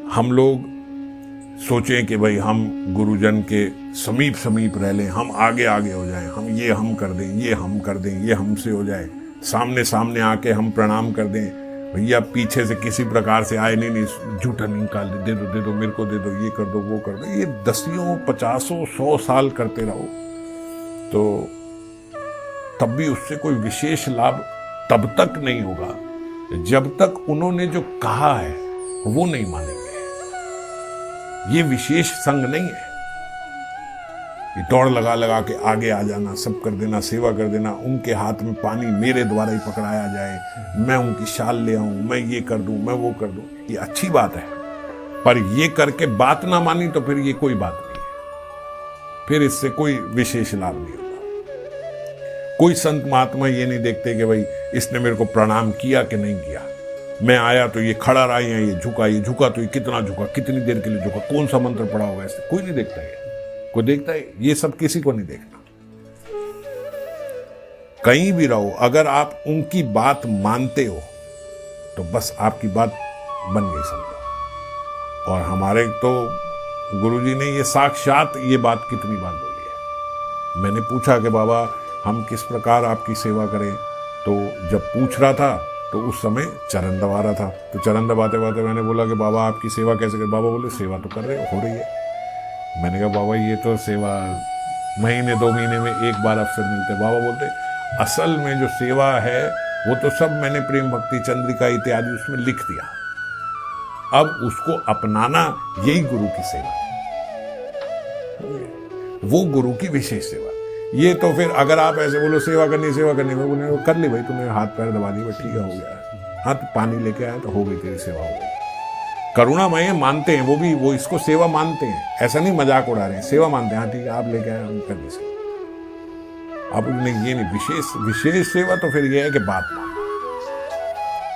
हम लोग सोचें कि भाई हम गुरुजन के समीप रह लें, हम आगे हो जाएं, हम कर दें, ये हम कर दें, ये हमसे हो जाए, सामने आके हम प्रणाम कर दें, भैया पीछे से किसी प्रकार से आए, नहीं झूठा निकाल दे दो मेरे को दे दो, ये कर दो वो कर दो, ये 10, 50, 100 साल करते रहो तो तब भी उससे कोई विशेष लाभ तब तक नहीं होगा जब तक उन्होंने जो कहा है वो नहीं मानेंगे। ये विशेष संग नहीं है, ये दौड़ लगा के आगे आ जाना, सब कर देना, सेवा कर देना, उनके हाथ में पानी मेरे द्वारा ही पकड़ाया जाए, मैं उनकी शाल ले आऊं, मैं ये कर दूं, मैं वो कर दूं, ये अच्छी बात है। पर ये करके बात ना मानी तो फिर ये कोई बात नहीं है, फिर इससे कोई विशेष लाभ नहीं होता। कोई संत महात्मा ये नहीं देखते कि भाई इसने मेरे को प्रणाम किया कि नहीं किया, मैं आया तो ये खड़ा रहा, ये झुका तो ये कितना झुका, कितनी देर के लिए झुका, कौन सा मंत्र पढ़ा होगा, इससे कोई नहीं देखता है। कोई देखता है? ये सब किसी को नहीं देखना। कहीं भी रहो, अगर आप उनकी बात मानते हो तो बस आपकी बात बन गई समझो। और हमारे तो गुरुजी ने ये साक्षात ये बात कितनी बार बोली है। मैंने पूछा कि बाबा हम किस प्रकार आपकी सेवा करें, तो जब पूछ रहा था तो उस समय चरण दबा रहा था, तो चरण दबाते मैंने बोला कि बाबा आपकी सेवा कैसे कर। बाबा बोले सेवा तो कर रहे हो रही है। मैंने कहा बाबा ये तो सेवा महीने 2 महीने में एक बार अवसर मिलते। बाबा बोलते असल में जो सेवा है वो तो सब मैंने प्रेम भक्ति चंद्रिका इत्यादि उसमें लिख दिया, अब उसको अपनाना यही गुरु की सेवा है, वो गुरु की विशेष सेवा। ये तो फिर अगर आप ऐसे बोलो सेवा करनी मैं बोले कर ली भाई, तुम्हें हाथ पैर दबा दिए, ठीक है हो गया, हाथ पानी लेके आया तो हो गई तेरी सेवा, हो गई। करुणामय मानते हैं वो इसको सेवा मानते हैं, ऐसा नहीं मजाक उड़ा रहे हैं, सेवा मानते हैं। हाँ ठीक है आप लेके आए, हम कर दी सेवा। अब ये नहीं विशेष सेवा, तो फिर ये है कि बात मान,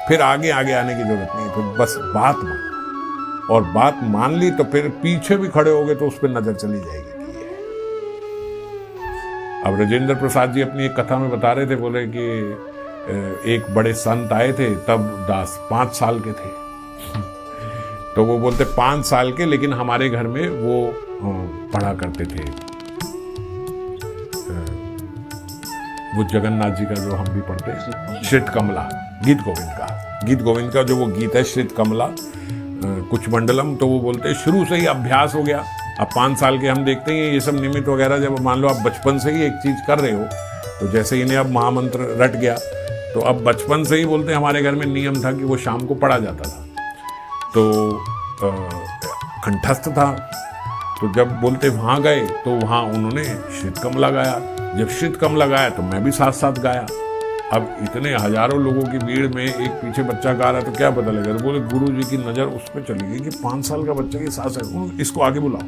फिर आगे आने की जरूरत नहीं, फिर बस बात मान, और बात मान ली तो फिर पीछे भी खड़े हो गए तो उस पर नजर चली जाएगी। अब राजेंद्र प्रसाद जी अपनी एक कथा में बता रहे थे, बोले कि एक बड़े संत आए थे, तब दास 5 साल के थे तो वो बोलते 5 साल के, लेकिन हमारे घर में वो पढ़ा करते थे वो जगन्नाथ जी का जो हम भी पढ़ते, श्रित कमला, गीत गोविंद का जो वो गीत है श्रित कमला कुछ मंडलम, तो वो बोलते शुरू से ही अभ्यास हो गया। अब 5 साल के हम देखते हैं ये सब निमित्त वगैरह, जब मान लो आप बचपन से ही एक चीज कर रहे हो, तो जैसे इन्हें अब महामंत्र रट गया, तो अब बचपन से ही बोलते हमारे घर में नियम था कि वो शाम को पढ़ा जाता था, तो कंठस्थ था। तो जब बोलते वहां गए तो वहां उन्होंने श्रित कमला गाया, जब श्रित कमला गाया तो मैं भी साथ गाया। अब इतने हजारों लोगों की भीड़ में एक पीछे बच्चा गा रहा है तो क्या पता लगेगा, तो बोले गुरु जी की नजर उस पर चली गई कि 5 साल का बच्चा की सास है, इसको आगे बुलाओ।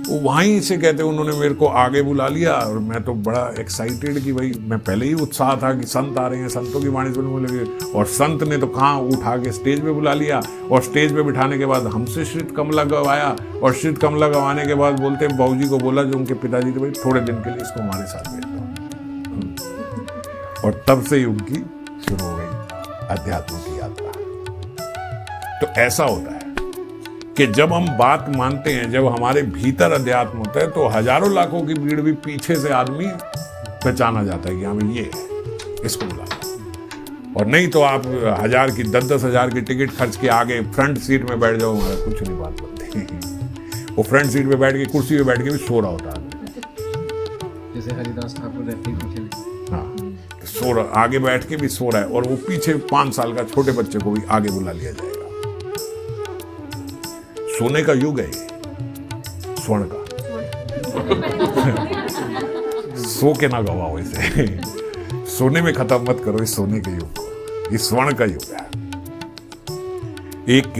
वो वहीं से कहते उन्होंने मेरे को आगे बुला लिया, और मैं तो बड़ा एक्साइटेड कि भाई मैं पहले ही उत्साह था कि संत आ रहे हैं, संतों की वाणी सुनने लगे, और संत ने तो कहाँ उठा के स्टेज पे बुला लिया, और स्टेज पे बिठाने के बाद हमसे श्रित कमला गवाया, और श्रित कमला गवाने के बाद बोलते बाबूजी को बोला जो उनके पिताजी थे, भाई थोड़े दिन के लिए इसको हमारे साथ भेज दो। और तब से ही उनकी शुरू हो गई अध्यात्म की यात्रा। तो ऐसा होता है कि जब हम बात मानते हैं, जब हमारे भीतर अध्यात्म होता है, तो हजारों लाखों की भीड़ भी पीछे से आदमी पहचाना जाता है कि हाँ ये है, इसको बुला। और नहीं तो आप 1000 की 10-10 हजार की टिकट खर्च के आगे फ्रंट सीट में बैठ जाओ, कुछ नहीं बात बनती। वो फ्रंट सीट पे बैठ के, कुर्सी पे बैठ के भी सो रहा होता है, जैसे हरिदास ठाकुर रहते हैं। हाँ सो रहा, आगे बैठ के भी सो रहा है, और वो पीछे 5 साल का छोटे बच्चे को भी आगे बुला लिया जाएगा। सोने का युग है ये, स्वर्ण का। सो के ना गवाओ इसे, सोने में खत्म मत करो इस सोने के युग को, ये स्वर्ण का युग है। एक